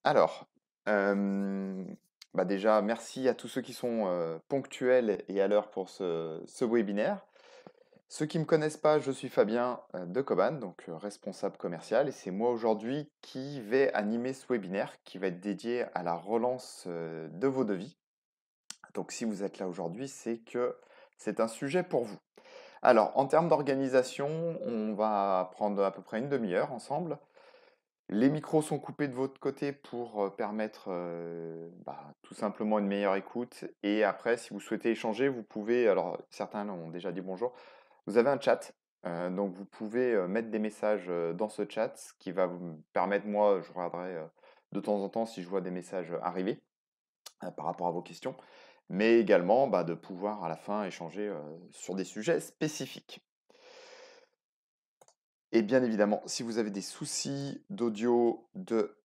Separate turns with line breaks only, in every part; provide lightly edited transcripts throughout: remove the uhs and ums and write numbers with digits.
Alors, déjà, merci à tous ceux qui sont ponctuels et à l'heure pour ce webinaire. Ceux qui ne me connaissent pas, je suis Fabien de Coban, donc responsable commercial, et c'est moi aujourd'hui qui vais animer ce webinaire qui va être dédié à la relance de vos devis. Donc si vous êtes là aujourd'hui, c'est que c'est un sujet pour vous. Alors, en termes d'organisation, on va prendre à peu près une demi-heure ensemble. Les micros sont coupés de votre côté pour permettre tout simplement une meilleure écoute. Et après, si vous souhaitez échanger, vous pouvez, alors certains ont déjà dit bonjour, vous avez un chat. Donc vous pouvez mettre des messages dans ce chat, ce qui va vous permettre, moi, je regarderai de temps en temps si je vois des messages arriver par rapport à vos questions, mais également de pouvoir à la fin échanger sur des sujets spécifiques. Et bien évidemment, si vous avez des soucis d'audio, de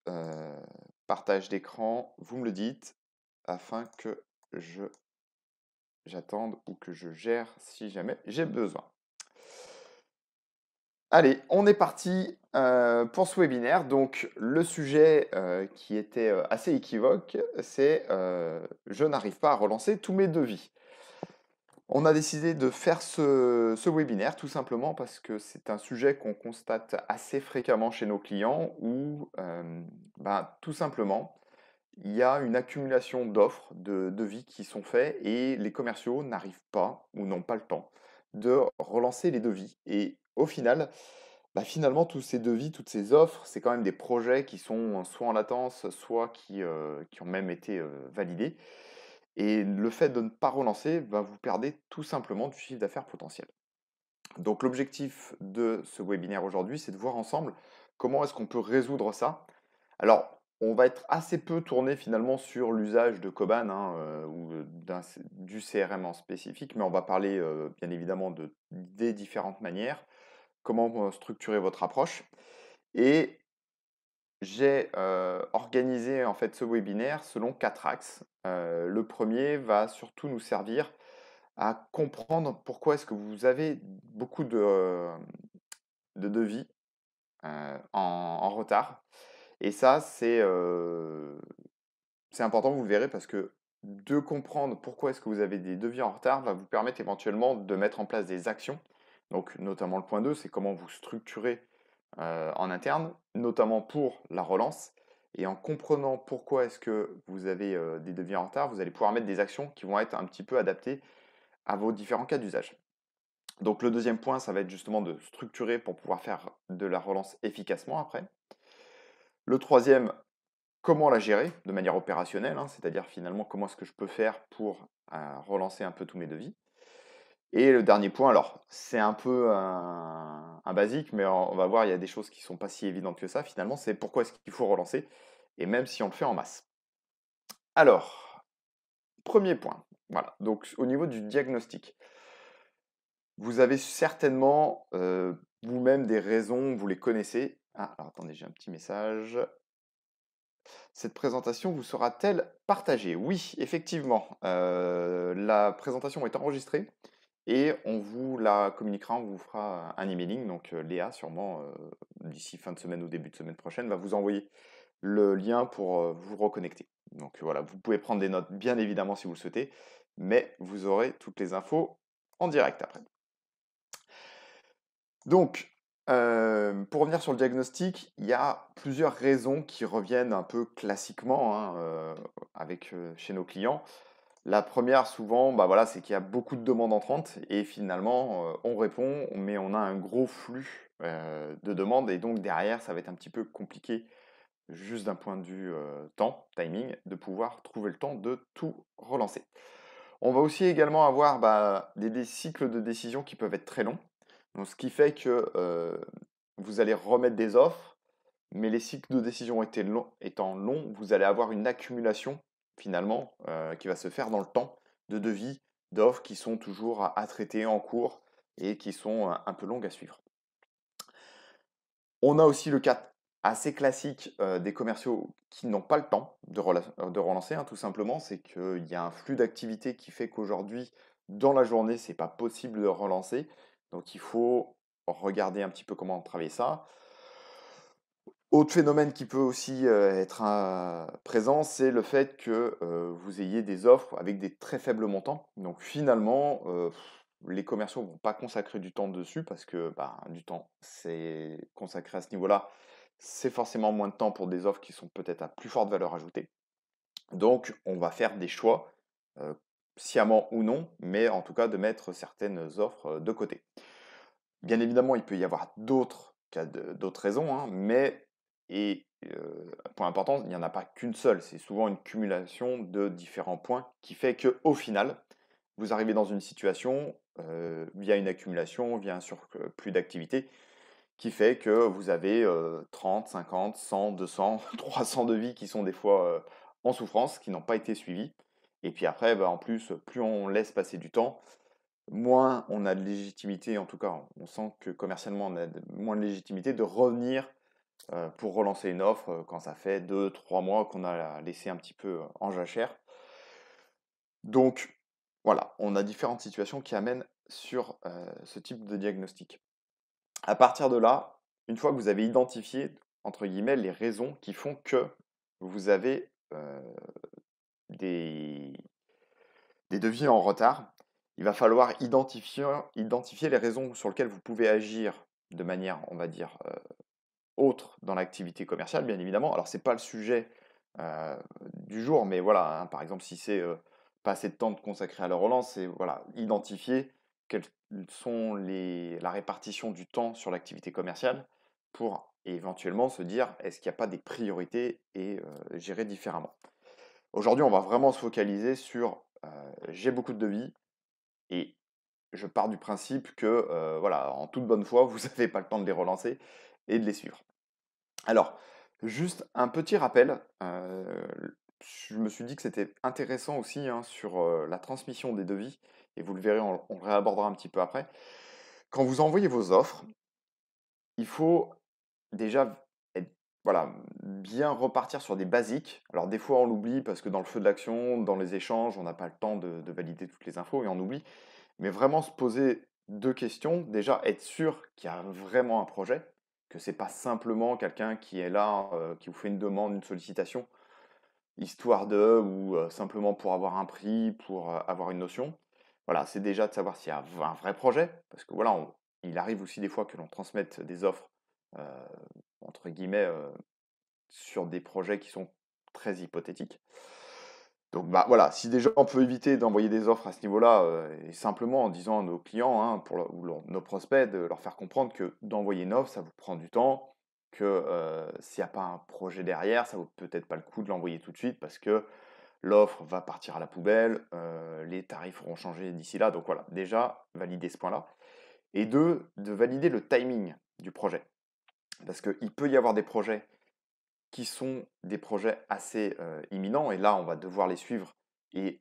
partage d'écran, vous me le dites afin que je j'attende ou que je gère si jamais j'ai besoin. Allez, on est parti pour ce webinaire. Donc le sujet qui était assez équivoque, c'est je n'arrive pas à relancer tous mes devis. On a décidé de faire ce webinaire tout simplement parce que c'est un sujet qu'on constate assez fréquemment chez nos clients où tout simplement il y a une accumulation d'offres, de devis qui sont faits et les commerciaux n'arrivent pas ou n'ont pas le temps de relancer les devis. Et au final, finalement, tous ces devis, toutes ces offres, c'est quand même des projets qui sont soit en latence, soit qui ont même été validés. Et le fait de ne pas relancer, vous perdez tout simplement du chiffre d'affaires potentiel. Donc l'objectif de ce webinaire aujourd'hui, c'est de voir ensemble comment est-ce qu'on peut résoudre ça. Alors, on va être assez peu tourné finalement sur l'usage de Koban ou du CRM en spécifique, mais on va parler bien évidemment des différentes manières, comment structurer votre approche. Et j'ai organisé en fait ce webinaire selon 4 axes. Le premier va surtout nous servir à comprendre pourquoi est-ce que vous avez beaucoup de devis en retard. Et ça, c'est important, vous le verrez, parce que de comprendre pourquoi est-ce que vous avez des devis en retard va vous permettre éventuellement de mettre en place des actions. Donc, notamment le point 2, c'est comment vous structurez en interne, notamment pour la relance. Et en comprenant pourquoi est-ce que vous avez des devis en retard, vous allez pouvoir mettre des actions qui vont être un petit peu adaptées à vos différents cas d'usage. Donc le deuxième point, ça va être justement de structurer pour pouvoir faire de la relance efficacement après. Le troisième, comment la gérer de manière opérationnelle, c'est-à-dire finalement comment est-ce que je peux faire pour relancer un peu tous mes devis. Et le dernier point, alors c'est un peu un basique, mais on va voir, il y a des choses qui ne sont pas si évidentes que ça finalement, c'est pourquoi est-ce qu'il faut relancer, et même si on le fait en masse. Alors, premier point, voilà, donc au niveau du diagnostic. Vous avez certainement vous-même des raisons, vous les connaissez. Ah, alors attendez, j'ai un petit message. Cette présentation vous sera-t-elle partagée? Oui, effectivement. La présentation est enregistrée et on vous la communiquera, on vous fera un emailing. Donc Léa, sûrement, d'ici fin de semaine ou début de semaine prochaine, va vous envoyer le lien pour vous reconnecter. Donc voilà, vous pouvez prendre des notes, bien évidemment, si vous le souhaitez, mais vous aurez toutes les infos en direct après. Donc, pour revenir sur le diagnostic, il y a plusieurs raisons qui reviennent un peu classiquement, chez nos clients. La première, souvent, voilà, c'est qu'il y a beaucoup de demandes entrantes et finalement, on répond, mais on a un gros flux de demandes et donc derrière, ça va être un petit peu compliqué, juste d'un point de vue temps, timing, de pouvoir trouver le temps de tout relancer. On va aussi également avoir des cycles de décision qui peuvent être très longs. Donc, ce qui fait que vous allez remettre des offres, mais les cycles de décision étant longs, vous allez avoir une accumulation finalement qui va se faire dans le temps de devis, d'offres qui sont toujours à traiter en cours et qui sont un peu longues à suivre. On a aussi le cas assez classique des commerciaux qui n'ont pas le temps de relancer, tout simplement. C'est qu'il y a un flux d'activité qui fait qu'aujourd'hui, dans la journée, c'est pas possible de relancer. Donc il faut regarder un petit peu comment travailler ça. Autre phénomène qui peut aussi être présent, c'est le fait que vous ayez des offres avec des très faibles montants. Donc finalement, les commerciaux vont pas consacrer du temps dessus parce que bah, du temps, c'est consacré à ce niveau-là. C'est forcément moins de temps pour des offres qui sont peut-être à plus forte valeur ajoutée. Donc on va faire des choix, euh, sciemment ou non, mais en tout cas de mettre certaines offres de côté. Bien évidemment, il peut y avoir d'autres raisons, hein, mais point important, il n'y en a pas qu'une seule. C'est souvent une cumulation de différents points qui fait que, au final, vous arrivez dans une situation, via une accumulation, via un surplus d'activité, qui fait que vous avez 30, 50, 100, 200, 300 devis qui sont des fois en souffrance, qui n'ont pas été suivis. Et puis après, bah, en plus, plus on laisse passer du temps, moins on a de légitimité, en tout cas, on sent que commercialement, on a moins de légitimité de revenir pour relancer une offre quand ça fait 2, 3 mois qu'on a laissé un petit peu en jachère. Donc, voilà, on a différentes situations qui amènent sur ce type de diagnostic. À partir de là, une fois que vous avez identifié, entre guillemets, les raisons qui font que vous avez des, des devis en retard, il va falloir identifier les raisons sur lesquelles vous pouvez agir de manière, on va dire, autre dans l'activité commerciale, bien évidemment. Alors, ce n'est pas le sujet du jour, mais voilà, hein, par exemple, si c'est pas assez de temps de consacrer à la relance, c'est voilà, identifier quelles sont la répartition du temps sur l'activité commerciale pour éventuellement se dire est-ce qu'il n'y a pas des priorités et gérer différemment. Aujourd'hui, on va vraiment se focaliser sur j'ai beaucoup de devis et je pars du principe que voilà, en toute bonne foi, vous n'avez pas le temps de les relancer et de les suivre. Alors, juste un petit rappel, je me suis dit que c'était intéressant aussi hein, sur la transmission des devis, et vous le verrez, on le réabordera un petit peu après. Quand vous envoyez vos offres, il faut déjà voilà, bien repartir sur des basiques. Alors des fois on l'oublie parce que dans le feu de l'action, dans les échanges, on n'a pas le temps de valider toutes les infos et on oublie. Mais vraiment se poser deux questions. Déjà, être sûr qu'il y a vraiment un projet, que c'est pas simplement quelqu'un qui est là, qui vous fait une demande, une sollicitation, histoire de, ou simplement pour avoir un prix, pour avoir une notion. Voilà, c'est déjà de savoir s'il y a un vrai projet, parce que voilà, il arrive aussi des fois que l'on transmette des offres, euh, entre guillemets, sur des projets qui sont très hypothétiques. Donc bah, voilà, si déjà on peut éviter d'envoyer des offres à ce niveau-là, et simplement en disant à nos clients hein, nos prospects, de leur faire comprendre que d'envoyer une offre, ça vous prend du temps, que s'il n'y a pas un projet derrière, ça vaut peut-être pas le coup de l'envoyer tout de suite parce que l'offre va partir à la poubelle, les tarifs auront changé d'ici là. Donc voilà, déjà, valider ce point-là. Et deux, de valider le timing du projet. Parce qu'il peut y avoir des projets qui sont des projets assez imminents, et là, on va devoir les suivre et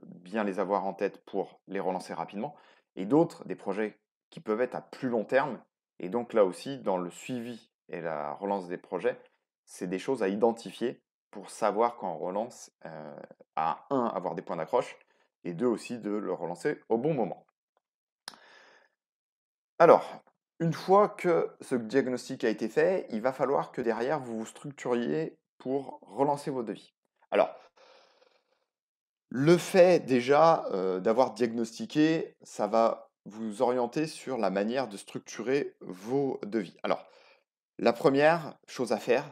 bien les avoir en tête pour les relancer rapidement, et d'autres, des projets qui peuvent être à plus long terme, et donc là aussi, dans le suivi et la relance des projets, c'est des choses à identifier pour savoir quand on relance, à un, avoir des points d'accroche, et deux aussi, de le relancer au bon moment. Alors, une fois que ce diagnostic a été fait, il va falloir que derrière, vous vous structuriez pour relancer vos devis. Alors, le fait déjà d'avoir diagnostiqué, ça va vous orienter sur la manière de structurer vos devis. Alors, la première chose à faire,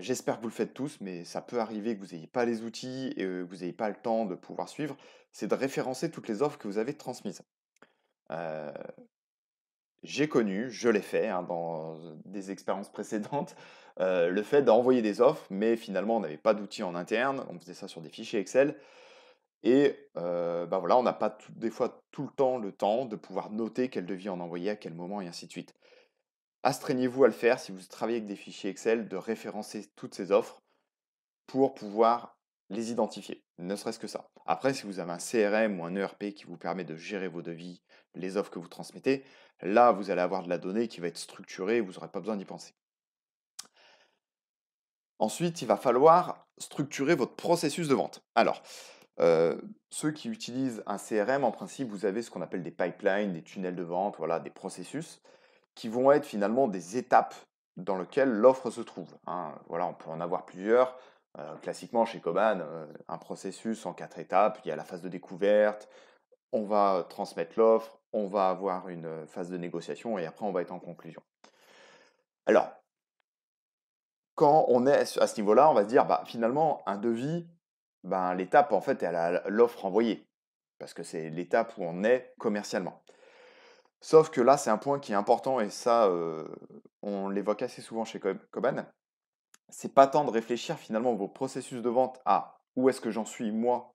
j'espère que vous le faites tous, mais ça peut arriver que vous n'ayez pas les outils et que vous n'ayez pas le temps de pouvoir suivre, c'est de référencer toutes les offres que vous avez transmises. Euh, J'ai connu, je l'ai fait hein, dans des expériences précédentes, le fait d'envoyer des offres, mais finalement on n'avait pas d'outils en interne, on faisait ça sur des fichiers Excel, et bah voilà, on n'a pas des fois tout le temps de pouvoir noter quel devis on envoyait, à quel moment, et ainsi de suite. Astreignez-vous à le faire si vous travaillez avec des fichiers Excel, de référencer toutes ces offres pour pouvoir les identifier, ne serait-ce que ça. Après, si vous avez un CRM ou un ERP qui vous permet de gérer vos devis, les offres que vous transmettez, là, vous allez avoir de la donnée qui va être structurée, vous n'aurez pas besoin d'y penser. Ensuite, il va falloir structurer votre processus de vente. Alors, ceux qui utilisent un CRM, en principe, vous avez ce qu'on appelle des pipelines, des tunnels de vente, voilà, des processus qui vont être finalement des étapes dans lequel l'offre se trouve, hein. Voilà, on peut en avoir plusieurs. Classiquement, chez Coban, un processus en 4 étapes. Il y a la phase de découverte, on va transmettre l'offre, on va avoir une phase de négociation et après on va être en conclusion. Alors, quand on est à ce niveau-là, on va se dire, bah, finalement, un devis, ben, l'étape, en fait, elle a l'offre envoyée, parce que c'est l'étape où on est commercialement. Sauf que là, c'est un point qui est important et ça, on l'évoque assez souvent chez Coban. C'est pas tant de réfléchir finalement vos processus de vente à où est-ce que j'en suis moi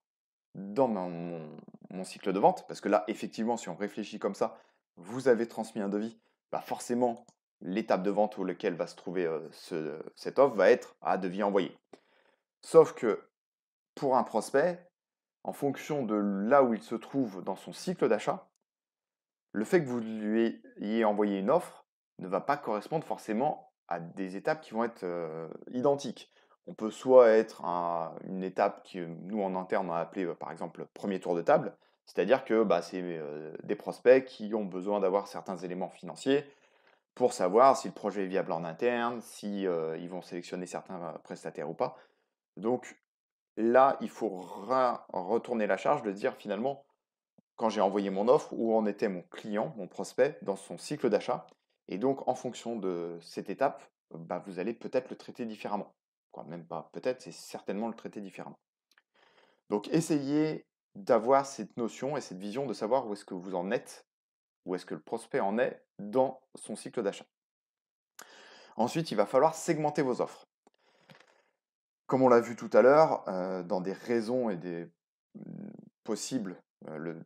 dans mon cycle de vente, parce que là, effectivement, si on réfléchit comme ça, vous avez transmis un devis, bah forcément, l'étape de vente où lequel va se trouver cette offre va être à devis envoyé. Sauf que pour un prospect, en fonction de là où il se trouve dans son cycle d'achat, le fait que vous lui ayez envoyé une offre ne va pas correspondre forcément à des étapes qui vont être identiques. On peut soit être à une étape que nous en interne on a appelé par exemple premier tour de table, c'est-à-dire que bah, c'est des prospects qui ont besoin d'avoir certains éléments financiers pour savoir si le projet est viable en interne, si ils vont sélectionner certains prestataires ou pas. Donc là, il faut retourner la charge de dire finalement quand j'ai envoyé mon offre, où en était mon client, mon prospect, dans son cycle d'achat. Et donc, en fonction de cette étape, bah, vous allez peut-être le traiter différemment. Quoi, même pas peut-être, c'est certainement le traiter différemment. Donc, essayez d'avoir cette notion et cette vision de savoir où est-ce que vous en êtes, où est-ce que le prospect en est dans son cycle d'achat. Ensuite, il va falloir segmenter vos offres. Comme on l'a vu tout à l'heure, dans des raisons et des possibles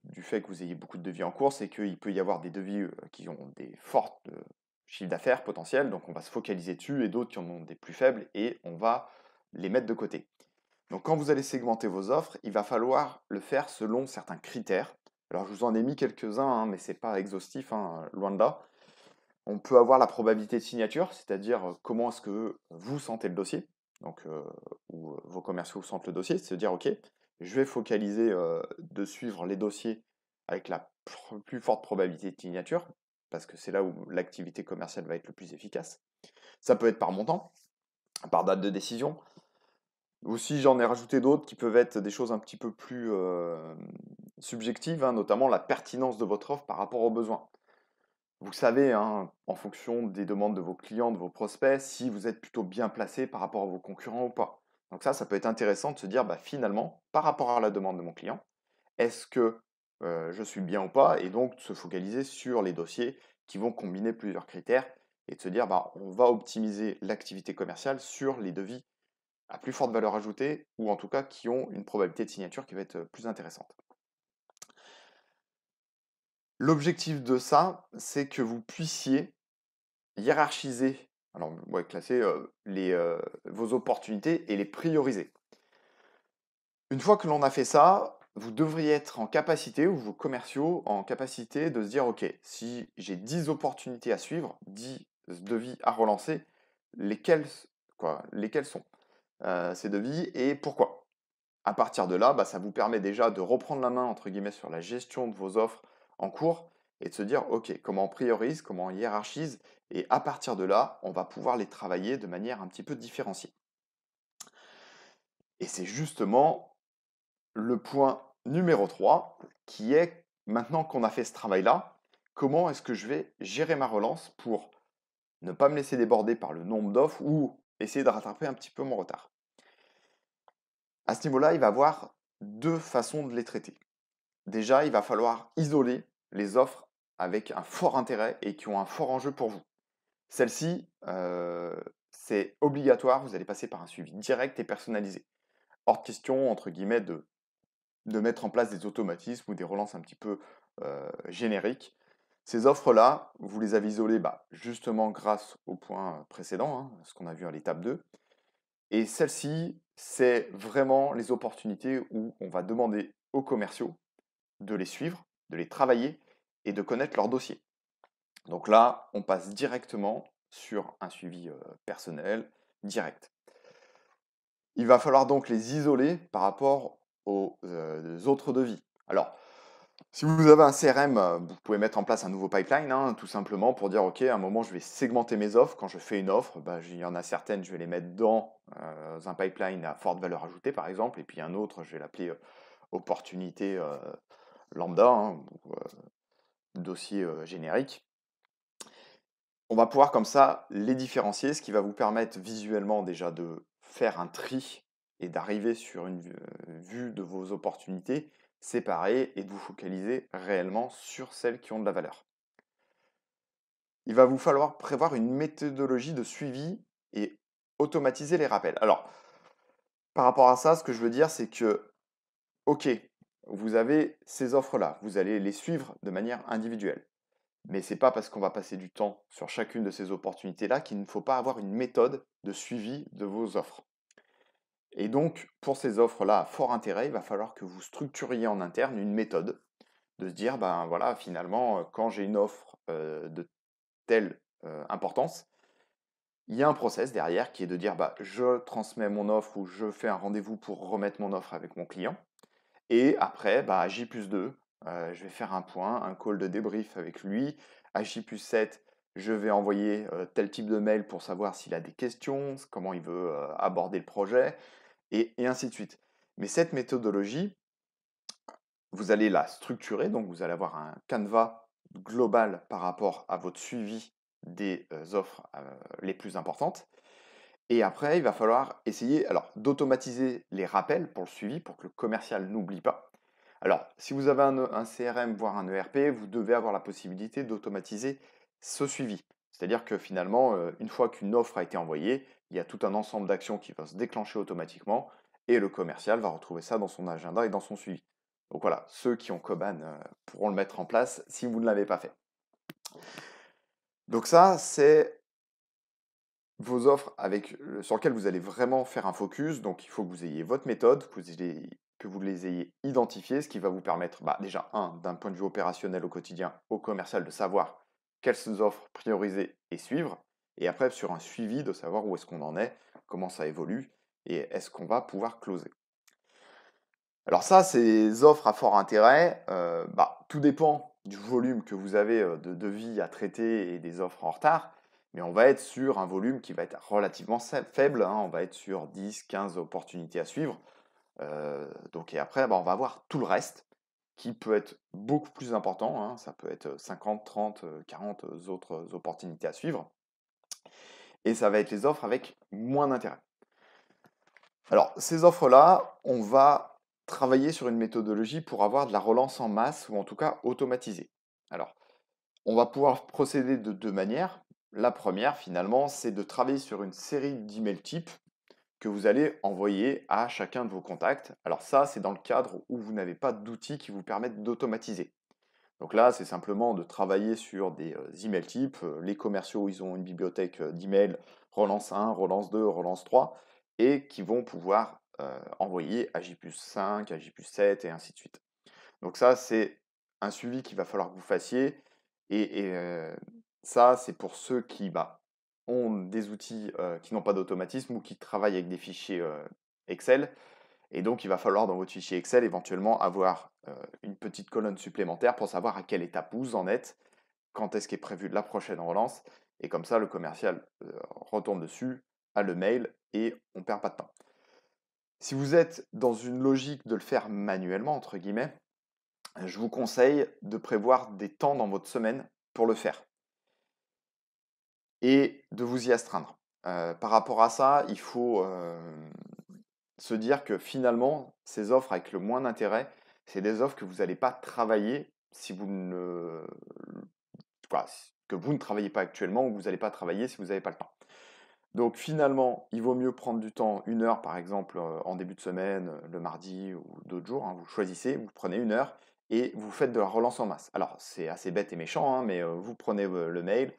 du fait que vous ayez beaucoup de devis en cours, c'est qu'il peut y avoir des devis qui ont des forts chiffres d'affaires potentiels, donc on va se focaliser dessus, et d'autres qui en ont des plus faibles, et on va les mettre de côté. Donc quand vous allez segmenter vos offres, il va falloir le faire selon certains critères. Alors je vous en ai mis quelques-uns, hein, mais ce n'est pas exhaustif, hein, loin de là. On peut avoir la probabilité de signature, c'est-à-dire comment est-ce que vous sentez le dossier, donc ou vos commerciaux sentent le dossier, c'est se dire ok, je vais focaliser de suivre les dossiers avec la plus forte probabilité de signature, parce que c'est là où l'activité commerciale va être le plus efficace. Ça peut être par montant, par date de décision. Aussi, j'en ai rajouté d'autres qui peuvent être des choses un petit peu plus subjectives, hein, notamment la pertinence de votre offre par rapport aux besoins. Vous savez, hein, en fonction des demandes de vos clients, de vos prospects, si vous êtes plutôt bien placé par rapport à vos concurrents ou pas. Donc ça peut être intéressant de se dire, bah, finalement, par rapport à la demande de mon client, est-ce que je suis bien ou pas? Et donc de se focaliser sur les dossiers qui vont combiner plusieurs critères et de se dire, bah, on va optimiser l'activité commerciale sur les devis à plus forte valeur ajoutée ou en tout cas qui ont une probabilité de signature qui va être plus intéressante. L'objectif de ça, c'est que vous puissiez hiérarchiser, alors ouais, classer vos opportunités et les prioriser. Une fois que l'on a fait ça, vous devriez être en capacité, ou vos commerciaux en capacité de se dire, OK, si j'ai 10 opportunités à suivre, 10 devis à relancer, lesquels, lesquels sont ces devis et pourquoi? À partir de là, bah, ça vous permet déjà de reprendre la main, entre guillemets, sur la gestion de vos offres en cours et de se dire, OK, comment on priorise, comment on hiérarchise, et à partir de là, on va pouvoir les travailler de manière un petit peu différenciée. Et c'est justement le point numéro 3 qui est, maintenant qu'on a fait ce travail-là, comment est-ce que je vais gérer ma relance pour ne pas me laisser déborder par le nombre d'offres ou essayer de rattraper un petit peu mon retard. À ce niveau-là, il va y avoir deux façons de les traiter. Déjà, il va falloir isoler les offres avec un fort intérêt et qui ont un fort enjeu pour vous. Celle-ci, c'est obligatoire, vous allez passer par un suivi direct et personnalisé. Hors de question, entre guillemets, de mettre en place des automatismes ou des relances un petit peu génériques. Ces offres-là, vous les avez isolées bah, justement grâce au point précédent, hein, ce qu'on a vu à l'étape 2. Et celle-ci, c'est vraiment les opportunités où on va demander aux commerciaux de les suivre, de les travailler et de connaître leur dossier. Donc là, on passe directement sur un suivi personnel direct. Il va falloir donc les isoler par rapport aux autres devis. Alors, Si vous avez un CRM, vous pouvez mettre en place un nouveau pipeline, hein, tout simplement pour dire: «OK, à un moment, je vais segmenter mes offres. Quand je fais une offre, bah, il y en a certaines, je vais les mettre dans, un pipeline à forte valeur ajoutée, par exemple, et puis un autre, je vais l'appeler, opportunité, lambda, hein, ou, dossier, générique». On va pouvoir comme ça les différencier, ce qui va vous permettre visuellement déjà de faire un tri et d'arriver sur une vue de vos opportunités séparées et de vous focaliser réellement sur celles qui ont de la valeur. Il va vous falloir prévoir une méthodologie de suivi et automatiser les rappels. Alors, par rapport à ça, ce que je veux dire, c'est que, OK, vous avez ces offres-là, vous allez les suivre de manière individuelle. Mais c'est pas parce qu'on va passer du temps sur chacune de ces opportunités-là qu'il ne faut pas avoir une méthode de suivi de vos offres. Et donc, pour ces offres-là à fort intérêt, il va falloir que vous structuriez en interne une méthode de se dire, ben voilà, finalement, quand j'ai une offre de telle importance, il y a un process derrière qui est de dire, bah, je transmets mon offre ou je fais un rendez-vous pour remettre mon offre avec mon client. Et après, bah, à J+2, je vais faire un point, un call de débrief avec lui. À J+7, je vais envoyer, tel type de mail pour savoir s'il a des questions, comment il veut, aborder le projet et ainsi de suite. Mais cette méthodologie, vous allez la structurer, donc vous allez avoir un canevas global par rapport à votre suivi des, offres, les plus importantes. Et après, il va falloir essayer alors d'automatiser les rappels pour le suivi, pour que le commercial n'oublie pas. Alors, si vous avez un CRM, voire un ERP, vous devez avoir la possibilité d'automatiser ce suivi. C'est-à-dire que finalement, une fois qu'une offre a été envoyée, il y a tout un ensemble d'actions qui va se déclencher automatiquement et le commercial va retrouver ça dans son agenda et dans son suivi. Donc voilà, ceux qui ont Koban pourront le mettre en place si vous ne l'avez pas fait. Donc ça, c'est vos offres sur lesquelles vous allez vraiment faire un focus. Donc il faut que vous ayez votre méthode, que vous les ayez identifiées, ce qui va vous permettre bah, déjà, d'un point de vue opérationnel au quotidien, au commercial, de savoir quelles offres prioriser et suivre. Et après, sur un suivi, de savoir où est-ce qu'on en est, comment ça évolue et est-ce qu'on va pouvoir closer. Alors ça, ces offres à fort intérêt, bah, tout dépend du volume que vous avez de devis à traiter et des offres en retard, mais on va être sur un volume qui va être relativement faible, hein, on va être sur 10-15 opportunités à suivre. Donc et après, bah, on va avoir tout le reste qui peut être beaucoup plus important, hein, ça peut être 50, 30, 40 autres opportunités à suivre, et ça va être les offres avec moins d'intérêt. Alors, ces offres-là, on va travailler sur une méthodologie pour avoir de la relance en masse ou en tout cas automatisée. Alors, on va pouvoir procéder de deux manières. La première, finalement, c'est de travailler sur une série d'emails types que vous allez envoyer à chacun de vos contacts. Alors ça, c'est dans le cadre où vous n'avez pas d'outils qui vous permettent d'automatiser. Donc là, c'est simplement de travailler sur des emails types. Les commerciaux, ils ont une bibliothèque d'emails relance 1, relance 2, relance 3, et qui vont pouvoir envoyer à J+5, à J+7, et ainsi de suite. Donc ça, c'est un suivi qu'il va falloir que vous fassiez. Et ça, c'est pour ceux qui bah, ont des outils qui n'ont pas d'automatisme ou qui travaillent avec des fichiers Excel. Et donc, il va falloir dans votre fichier Excel éventuellement avoir une petite colonne supplémentaire pour savoir à quelle étape vous en êtes, quand est-ce qu'est prévue la prochaine relance. Et comme ça, le commercial retourne dessus, a le mail et on ne perd pas de temps. Si vous êtes dans une logique de le faire manuellement, entre guillemets, je vous conseille de prévoir des temps dans votre semaine pour le faire et de vous y astreindre. Par rapport à ça, il faut se dire que finalement, ces offres avec le moins d'intérêt, c'est des offres que vous n'allez pas travailler si vous ne, voilà, que vous ne travaillez pas actuellement ou que vous n'allez pas travailler si vous n'avez pas le temps. Donc finalement, il vaut mieux prendre du temps, 1 heure par exemple, en début de semaine, le mardi ou d'autres jours, hein, vous choisissez, vous prenez 1 heure et vous faites de la relance en masse. Alors c'est assez bête et méchant, hein, mais vous prenez le mail,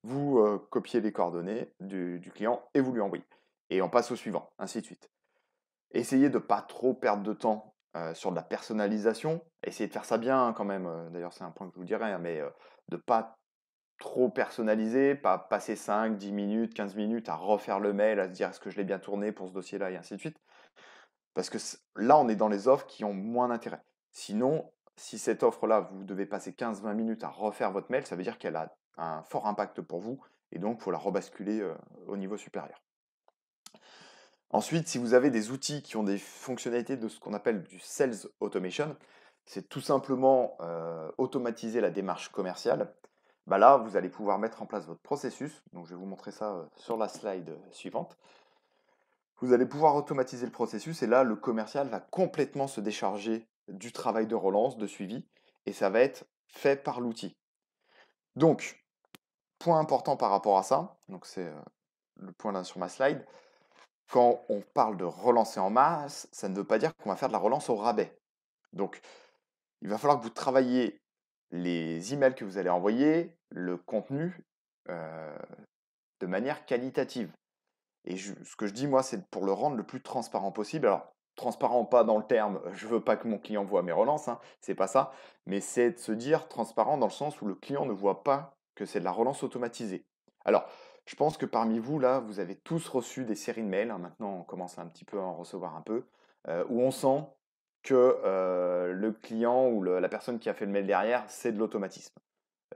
vous copiez les coordonnées du client et vous lui envoyez. Et on passe au suivant, ainsi de suite. Essayez de ne pas trop perdre de temps sur de la personnalisation. Essayez de faire ça bien hein, quand même. D'ailleurs, c'est un point que je vous dirais, hein, mais de ne pas trop personnaliser, pas passer 5, 10 minutes, 15 minutes à refaire le mail, à se dire est-ce que je l'ai bien tourné pour ce dossier-là et ainsi de suite. Parce que là, on est dans les offres qui ont moins d'intérêt. Sinon, Si cette offre-là, vous devez passer 15-20 minutes à refaire votre mail, ça veut dire qu'elle a un fort impact pour vous et donc il faut la rebasculer au niveau supérieur. Ensuite, si vous avez des outils qui ont des fonctionnalités de ce qu'on appelle du sales automation, c'est tout simplement automatiser la démarche commerciale. Bah là, vous allez pouvoir mettre en place votre processus. Donc, je vais vous montrer ça sur la slide suivante. Vous allez pouvoir automatiser le processus et là, le commercial va complètement se décharger du travail de relance, de suivi, et ça va être fait par l'outil. Donc, point important par rapport à ça, donc c'est le point là sur ma slide, quand on parle de relancer en masse, ça ne veut pas dire qu'on va faire de la relance au rabais. Donc, il va falloir que vous travailliez les emails que vous allez envoyer, le contenu, euh, de manière qualitative. Et ce que je dis, moi, c'est pour le rendre le plus transparent possible. Alors, transparent, pas dans le terme, je veux pas que mon client voit mes relances, hein, c'est pas ça, mais c'est de se dire transparent dans le sens où le client ne voit pas que c'est de la relance automatisée. Alors, je pense que parmi vous, là, vous avez tous reçu des séries de mails, hein, maintenant on commence un petit peu à en recevoir un peu, où on sent que le client ou la personne qui a fait le mail derrière, c'est de l'automatisme.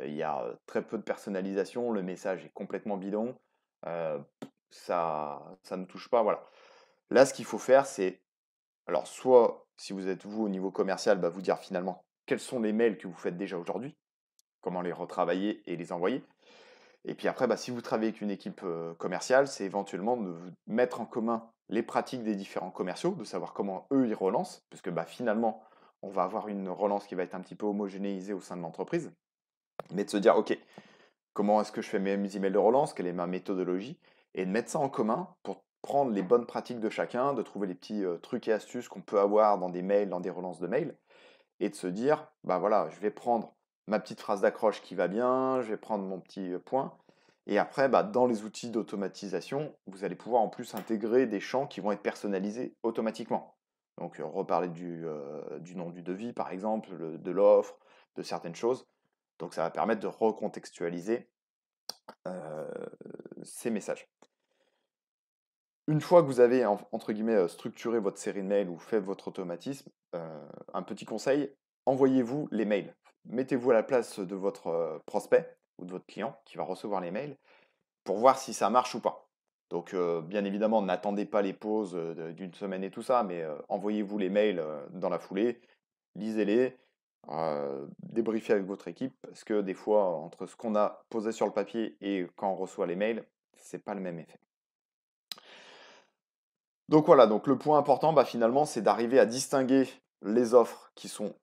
Il y a très peu de personnalisation, le message est complètement bidon, euh, ça ne touche pas, voilà. Là, ce qu'il faut faire, c'est, alors soit, si vous êtes vous au niveau commercial, bah, vous dire finalement quels sont les mails que vous faites déjà aujourd'hui, comment les retravailler et les envoyer. Et puis après, bah, si vous travaillez avec une équipe commerciale, c'est éventuellement de mettre en commun les pratiques des différents commerciaux, de savoir comment eux ils relancent, parce que bah, finalement, on va avoir une relance qui va être un petit peu homogénéisée au sein de l'entreprise, mais de se dire, ok, comment est-ce que je fais mes emails de relance, quelle est ma méthodologie, et de mettre ça en commun pour prendre les bonnes pratiques de chacun, de trouver les petits trucs et astuces qu'on peut avoir dans des mails, dans des relances de mails, et de se dire, bah voilà, je vais prendre ma petite phrase d'accroche qui va bien, je vais prendre mon petit point, et après, bah, dans les outils d'automatisation, vous allez pouvoir en plus intégrer des champs qui vont être personnalisés automatiquement. Donc reparler du nom du devis, par exemple, de l'offre, de certaines choses. Donc ça va permettre de recontextualiser euh, ces messages. Une fois que vous avez, entre guillemets, structuré votre série de mails ou fait votre automatisme, un petit conseil, envoyez-vous les mails. Mettez-vous à la place de votre prospect ou de votre client qui va recevoir les mails pour voir si ça marche ou pas. Donc, bien évidemment, n'attendez pas les pauses d'une semaine et tout ça, mais envoyez-vous les mails dans la foulée, lisez-les, débriefez avec votre équipe, parce que des fois, entre ce qu'on a posé sur le papier et quand on reçoit les mails, c'est pas le même effet. Donc voilà, donc le point important, bah, finalement, c'est d'arriver à distinguer les offres qui sont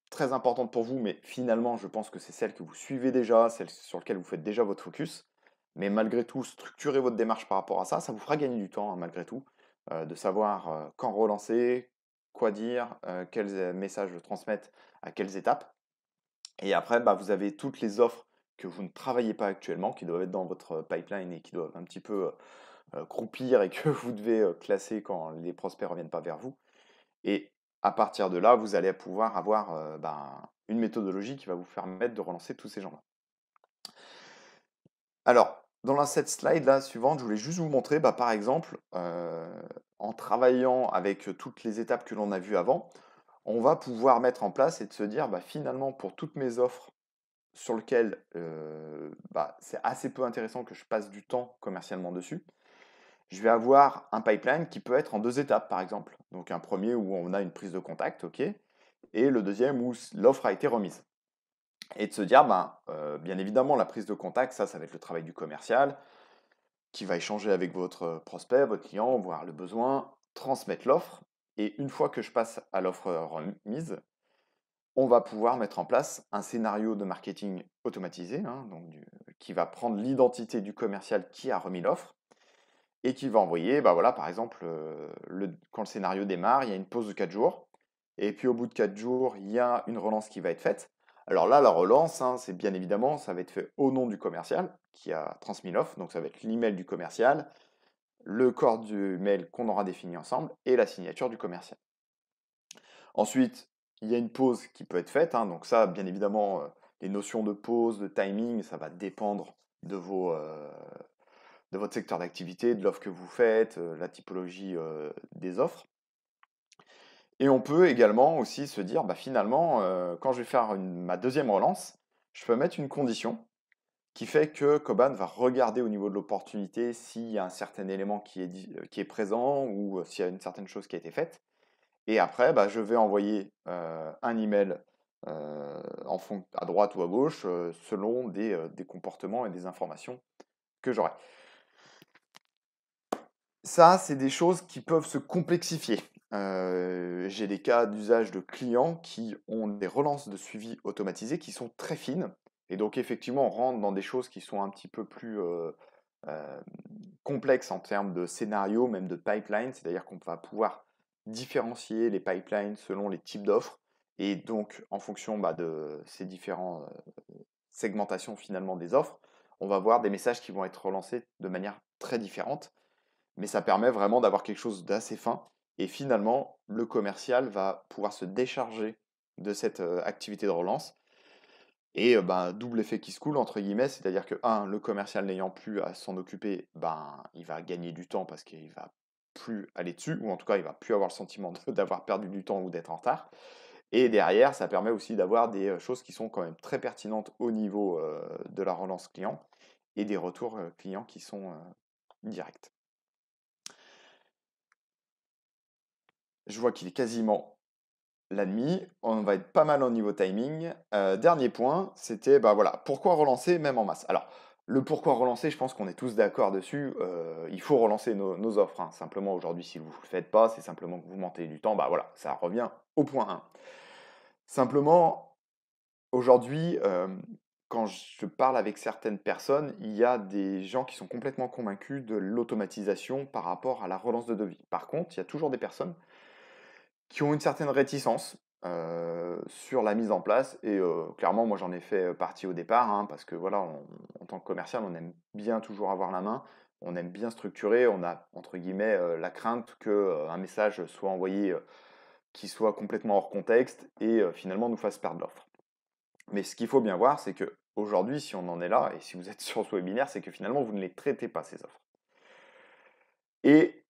très importantes pour vous, mais finalement, je pense que c'est celles que vous suivez déjà, celles sur lesquelles vous faites déjà votre focus. Mais malgré tout, structurez votre démarche par rapport à ça, ça vous fera gagner du temps, hein, malgré tout, de savoir quand relancer, quoi dire, quels messages transmettre à quelles étapes. Et après, bah, vous avez toutes les offres que vous ne travaillez pas actuellement, qui doivent être dans votre pipeline et qui doivent un petit peu croupir et que vous devez classer quand les prospects ne reviennent pas vers vous. Et à partir de là, vous allez pouvoir avoir une méthodologie qui va vous permettre de relancer tous ces gens-là. Alors, dans cette slide-là suivante, je voulais juste vous montrer, bah, par exemple, en travaillant avec toutes les étapes que l'on a vues avant, on va pouvoir mettre en place et de se dire, bah, finalement, pour toutes mes offres sur lesquelles c'est assez peu intéressant que je passe du temps commercialement dessus, je vais avoir un pipeline qui peut être en deux étapes, par exemple. Donc un premier où on a une prise de contact, ok, et le deuxième où l'offre a été remise. Et de se dire, bien évidemment, la prise de contact, ça va être le travail du commercial, qui va échanger avec votre prospect, votre client, voir le besoin, transmettre l'offre. Et une fois que je passe à l'offre remise, on va pouvoir mettre en place un scénario de marketing automatisé, hein, qui va prendre l'identité du commercial qui a remis l'offre et qui va envoyer, bah voilà, par exemple, quand le scénario démarre, il y a une pause de 4 jours, et puis au bout de 4 jours, il y a une relance qui va être faite. Alors là, la relance, hein, c'est bien évidemment, ça va être fait au nom du commercial qui a transmis l'offre, donc ça va être l'email du commercial, le corps du mail qu'on aura défini ensemble, et la signature du commercial. Ensuite, il y a une pause qui peut être faite, hein, donc ça, bien évidemment, les notions de pause, de timing, ça va dépendre de votre secteur d'activité, de l'offre que vous faites, la typologie des offres. Et on peut également aussi se dire, bah, finalement, quand je vais faire ma deuxième relance, je peux mettre une condition qui fait que Koban va regarder au niveau de l'opportunité s'il y a un certain élément qui est présent ou s'il y a une certaine chose qui a été faite. Et après, bah, je vais envoyer un email à droite ou à gauche selon des comportements et des informations que j'aurai. Ça, c'est des choses qui peuvent se complexifier. J'ai des cas d'usage de clients qui ont des relances de suivi automatisées qui sont très fines. Et donc, effectivement, on rentre dans des choses qui sont un petit peu plus euh, complexes en termes de scénario, même de pipeline. C'est-à-dire qu'on va pouvoir différencier les pipelines selon les types d'offres. Et donc, en fonction bah, de ces différentes segmentations finalement des offres, on va voir des messages qui vont être relancés de manière très différente, mais ça permet vraiment d'avoir quelque chose d'assez fin. Et finalement, le commercial va pouvoir se décharger de cette activité de relance. Et ben, double effet qui se coule, entre guillemets, c'est-à-dire que, un, le commercial n'ayant plus à s'en occuper, ben, il va gagner du temps parce qu'il va plus aller dessus, ou en tout cas, il va plus avoir le sentiment d'avoir perdu du temps ou d'être en retard. Et derrière, ça permet aussi d'avoir des choses qui sont quand même très pertinentes au niveau de la relance client et des retours clients qui sont directs. Je vois qu'il est quasiment la demi, on va être pas mal au niveau timing. Dernier point, c'était bah voilà, pourquoi relancer même en masse? Alors, le pourquoi relancer, je pense qu'on est tous d'accord dessus. Il faut relancer nos offres, hein. Simplement aujourd'hui, si vous ne le faites pas, c'est simplement que vous mentez du temps. Bah voilà, ça revient au point 1. Simplement, aujourd'hui, quand je parle avec certaines personnes, il y a des gens qui sont complètement convaincus de l'automatisation par rapport à la relance de devis. Par contre, il y a toujours des personnes qui ont une certaine réticence sur la mise en place. Et clairement, moi j'en ai fait partie au départ, hein, parce que voilà, en tant que commercial, on aime bien toujours avoir la main, on aime bien structurer, on a entre guillemets la crainte que un message soit envoyé qui soit complètement hors contexte et finalement nous fasse perdre l'offre. Mais ce qu'il faut bien voir, c'est que aujourd'hui, si on en est là, et si vous êtes sur ce webinaire, c'est que finalement vous ne les traitez pas ces offres. Et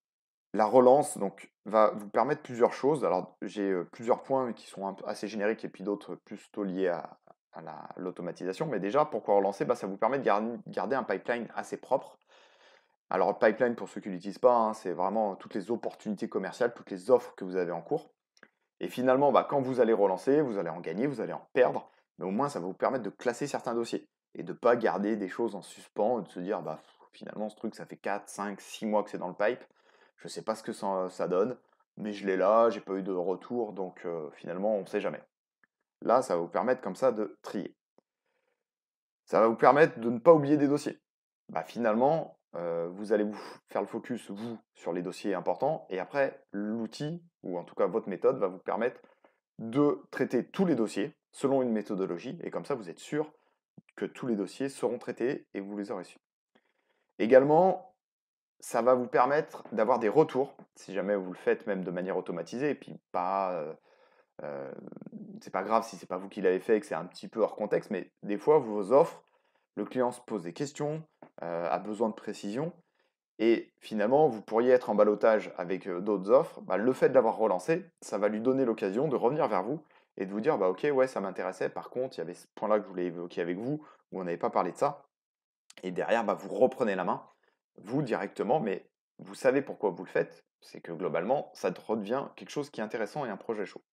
la relance donc, va vous permettre plusieurs choses. Alors, j'ai plusieurs points qui sont assez génériques et puis d'autres plutôt liés à l'automatisation. Mais déjà, pourquoi relancer? Bah, ça vous permet de garder un pipeline assez propre. Alors, le pipeline, pour ceux qui ne l'utilisent pas, hein, c'est vraiment toutes les opportunités commerciales, toutes les offres que vous avez en cours. Et finalement, bah, quand vous allez relancer, vous allez en gagner, vous allez en perdre. Mais au moins, ça va vous permettre de classer certains dossiers et de ne pas garder des choses en suspens, de se dire, bah, finalement, ce truc, ça fait 4, 5, 6 mois que c'est dans le pipe. Je ne sais pas ce que ça donne, mais je l'ai là, j'ai pas eu de retour, donc finalement, on ne sait jamais. Là, ça va vous permettre comme ça de trier. Ça va vous permettre de ne pas oublier des dossiers. Bah, finalement, vous allez vous faire le focus, vous, sur les dossiers importants, et après, l'outil, ou en tout cas votre méthode, va vous permettre de traiter tous les dossiers selon une méthodologie, et comme ça, vous êtes sûr que tous les dossiers seront traités et vous les aurez su. Également, ça va vous permettre d'avoir des retours, si jamais vous le faites même de manière automatisée, et puis pas, euh, c'est pas grave si c'est pas vous qui l'avez fait et que c'est un petit peu hors contexte, mais des fois, vos offres, le client se pose des questions, a besoin de précision, et finalement, vous pourriez être en ballottage avec d'autres offres. Bah, le fait de l'avoir relancé, ça va lui donner l'occasion de revenir vers vous et de vous dire, bah ok, ouais, ça m'intéressait. Par contre, il y avait ce point-là que je voulais évoquer avec vous, où on n'avait pas parlé de ça. Et derrière, bah, vous reprenez la main, vous directement, mais vous savez pourquoi vous le faites. C'est que globalement, ça redevient quelque chose qui est intéressant et un projet chaud.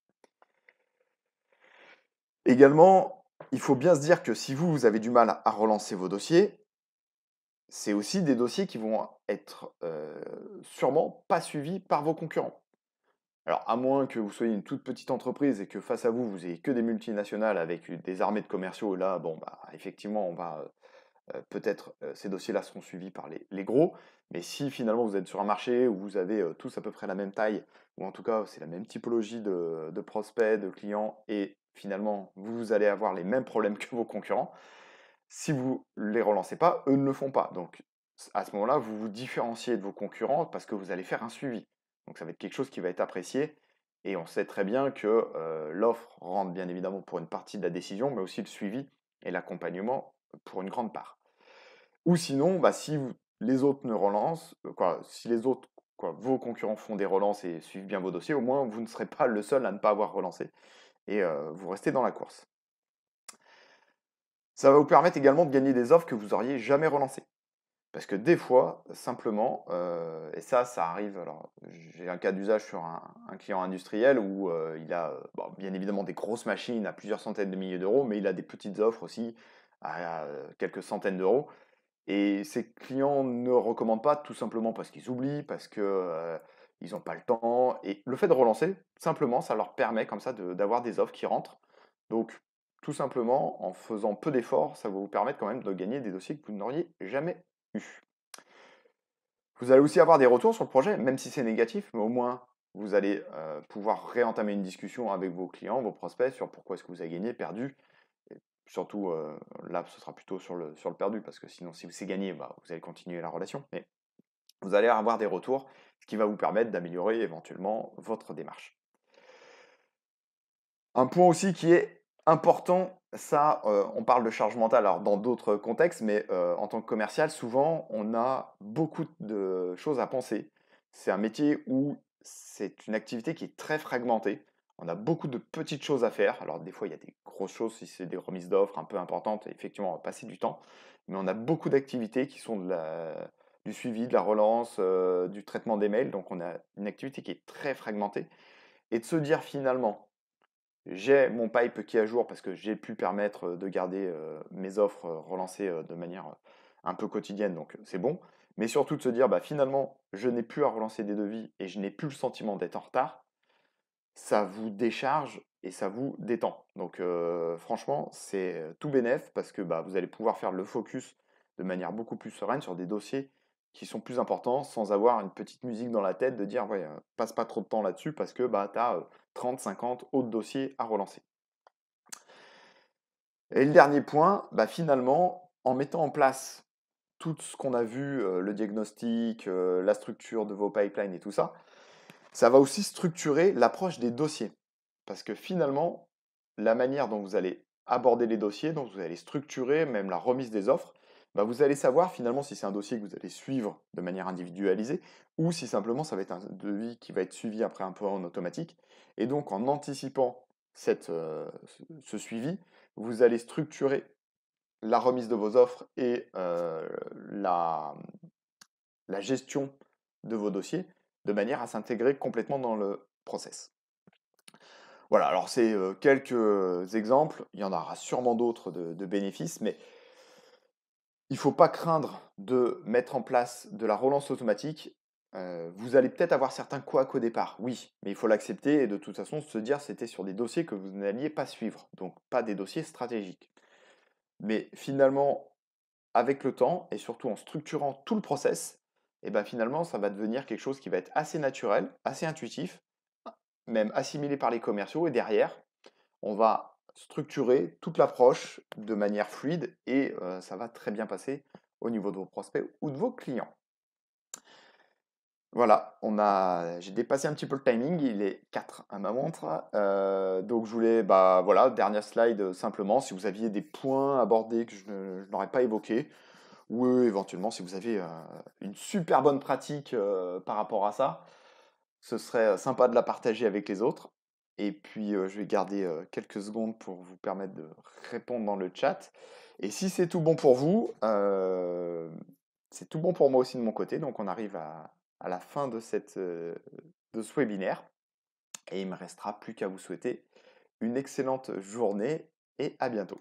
Également, il faut bien se dire que si vous avez du mal à relancer vos dossiers, c'est aussi des dossiers qui vont être sûrement pas suivis par vos concurrents. Alors, à moins que vous soyez une toute petite entreprise et que face à vous, vous ayez que des multinationales avec des armées de commerciaux, là, bon, bah, effectivement, on va peut-être ces dossiers-là seront suivis par les gros. Mais si finalement vous êtes sur un marché où vous avez tous à peu près la même taille, ou en tout cas c'est la même typologie de prospects, de clients, et finalement vous allez avoir les mêmes problèmes que vos concurrents, si vous ne les relancez pas, eux ne le font pas. Donc à ce moment-là, vous vous différenciez de vos concurrents parce que vous allez faire un suivi. Donc ça va être quelque chose qui va être apprécié. Et on sait très bien que l'offre rentre bien évidemment pour une partie de la décision, mais aussi le suivi et l'accompagnement pour une grande part. Ou sinon, bah, si les autres ne relancent, si les autres quoi, vos concurrents font des relances et suivent bien vos dossiers, au moins vous ne serez pas le seul à ne pas avoir relancé et vous restez dans la course. Ça va vous permettre également de gagner des offres que vous auriez jamais relancées. Parce que des fois, simplement, et ça arrive, alors j'ai un cas d'usage sur un client industriel où il a bon, bien évidemment des grosses machines à plusieurs centaines de milliers d'euros, mais il a des petites offres aussi à quelques centaines d'euros. Et ces clients ne recommandent pas tout simplement parce qu'ils oublient, parce que ils n'ont pas le temps. Et le fait de relancer, simplement, ça leur permet comme ça d'avoir des offres qui rentrent. Donc, tout simplement, en faisant peu d'efforts, ça va vous permettre quand même de gagner des dossiers que vous n'auriez jamais eu. Vous allez aussi avoir des retours sur le projet, même si c'est négatif, mais au moins vous allez pouvoir réentamer une discussion avec vos clients, vos prospects, sur pourquoi est-ce que vous avez gagné, perdu. Et surtout, là, ce sera plutôt sur le perdu, parce que sinon, si c'est gagné, bah, vous allez continuer la relation. Mais vous allez avoir des retours, ce qui va vous permettre d'améliorer éventuellement votre démarche. Un point aussi qui est important, ça, on parle de charge mentale, alors dans d'autres contextes, mais en tant que commercial, souvent, on a beaucoup de choses à penser. C'est un métier où c'est une activité qui est très fragmentée. On a beaucoup de petites choses à faire. Alors des fois, il y a des grosses choses, si c'est des remises d'offres un peu importantes, et effectivement, on va passer du temps. Mais on a beaucoup d'activités qui sont du suivi, de la relance, du traitement des mails. Donc on a une activité qui est très fragmentée. Et de se dire finalement, j'ai mon pipe qui est à jour parce que j'ai pu permettre de garder mes offres relancées de manière un peu quotidienne, donc c'est bon. Mais surtout de se dire, bah, finalement, je n'ai plus à relancer des devis et je n'ai plus le sentiment d'être en retard. Ça vous décharge et ça vous détend. Donc franchement, c'est tout bénef parce que bah, vous allez pouvoir faire le focus de manière beaucoup plus sereine sur des dossiers qui sont plus importants sans avoir une petite musique dans la tête de dire ouais, passe pas trop de temps là-dessus parce que bah, tu as 30, 50 autres dossiers à relancer. Et le dernier point, bah, finalement, en mettant en place tout ce qu'on a vu, le diagnostic, la structure de vos pipelines et tout ça, ça va aussi structurer l'approche des dossiers. Parce que finalement, la manière dont vous allez aborder les dossiers, dont vous allez structurer même la remise des offres, bah, vous allez savoir finalement si c'est un dossier que vous allez suivre de manière individualisée ou si simplement ça va être un devis qui va être suivi après un peu en automatique. Et donc en anticipant ce suivi, vous allez structurer la remise de vos offres et la gestion de vos dossiers de manière à s'intégrer complètement dans le process. Voilà, alors c'est quelques exemples, il y en aura sûrement d'autres de bénéfices, mais il ne faut pas craindre de mettre en place de la relance automatique. Vous allez peut-être avoir certains couacs au départ, oui, mais il faut l'accepter et de toute façon se dire c'était sur des dossiers que vous n'alliez pas suivre, donc pas des dossiers stratégiques. Mais finalement, avec le temps et surtout en structurant tout le process, et ben finalement, ça va devenir quelque chose qui va être assez naturel, assez intuitif, même assimilé par les commerciaux. Et derrière, on va structurer toute l'approche de manière fluide et ça va très bien passer au niveau de vos prospects ou de vos clients. Voilà, j'ai dépassé un petit peu le timing, il est 4 à ma montre. Donc je voulais, bah voilà, dernière slide simplement, si vous aviez des points abordés que je n'aurais pas évoqués, ou éventuellement si vous avez une super bonne pratique par rapport à ça, ce serait sympa de la partager avec les autres. Et puis je vais garder quelques secondes pour vous permettre de répondre dans le chat. Et si c'est tout bon pour vous, c'est tout bon pour moi aussi de mon côté. Donc on arrive à la fin de ce webinaire. Et il ne me restera plus qu'à vous souhaiter une excellente journée et à bientôt.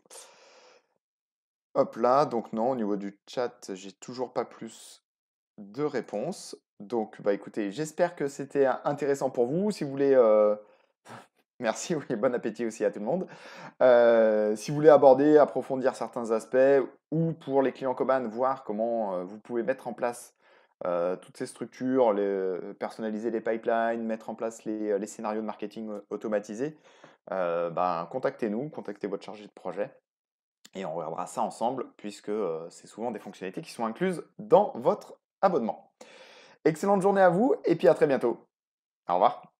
Hop là, donc non, au niveau du chat, j'ai toujours pas plus de réponses. Donc, bah écoutez, j'espère que c'était intéressant pour vous. Si vous voulez, merci, oui, bon appétit aussi à tout le monde. Si vous voulez aborder, approfondir certains aspects, ou pour les clients Coban, voir comment vous pouvez mettre en place toutes ces structures, personnaliser les pipelines, mettre en place les scénarios de marketing automatisés, ben, contactez-nous, contactez votre chargé de projet. Et on regardera ça ensemble, puisque c'est souvent des fonctionnalités qui sont incluses dans votre abonnement. Excellente journée à vous, et puis à très bientôt. Au revoir.